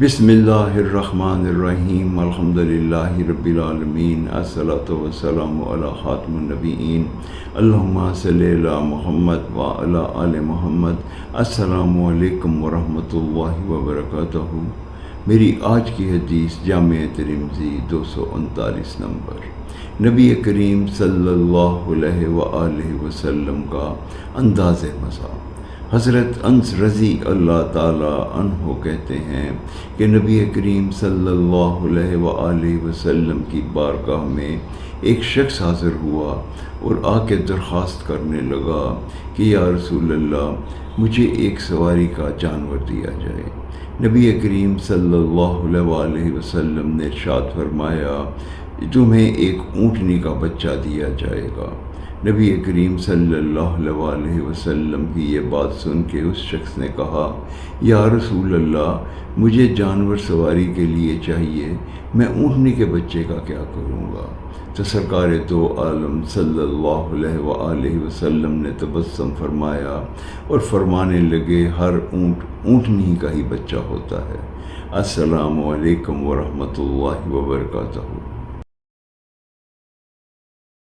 بسم اللہ الرحمن الرحیم الحمدللہ رب العالمین الصلاۃ والسلام علی خاتم النبیین اللہم صلی علی محمد وعلی آل محمد۔ السلام علیکم ورحمۃ اللہ وبرکاتہ۔ میری آج کی حدیث جامع ترمذی 239 نمبر۔ نبی کریم صلی اللہ علیہ وآلہ وسلم کا انداز مزاح۔ حضرت انس رضی اللہ تعالیٰ عنہ کہتے ہیں کہ نبی کریم صلی اللہ علیہ وآلہ وسلم کی بارگاہ میں ایک شخص حاضر ہوا اور آ کے درخواست کرنے لگا کہ یا رسول اللہ، مجھے ایک سواری کا جانور دیا جائے۔ نبی کریم صلی اللہ علیہ وآلہ وسلم نے ارشاد فرمایا، تمہیں ایک اونٹنی کا بچہ دیا جائے گا۔ نبی کریم صلی اللہ علیہ وآلہ وسلم کی یہ بات سن کے اس شخص نے کہا، یا رسول اللہ، مجھے جانور سواری کے لیے چاہیے، میں اونٹنی کے بچے کا کیا کروں گا؟ تو سرکار دو عالم صلی اللہ علیہ وآلہ وسلم نے تبسم فرمایا اور فرمانے لگے، ہر اونٹ اونٹنی کا ہی بچہ ہوتا ہے۔ السلام علیکم ورحمۃ اللہ وبرکاتہ۔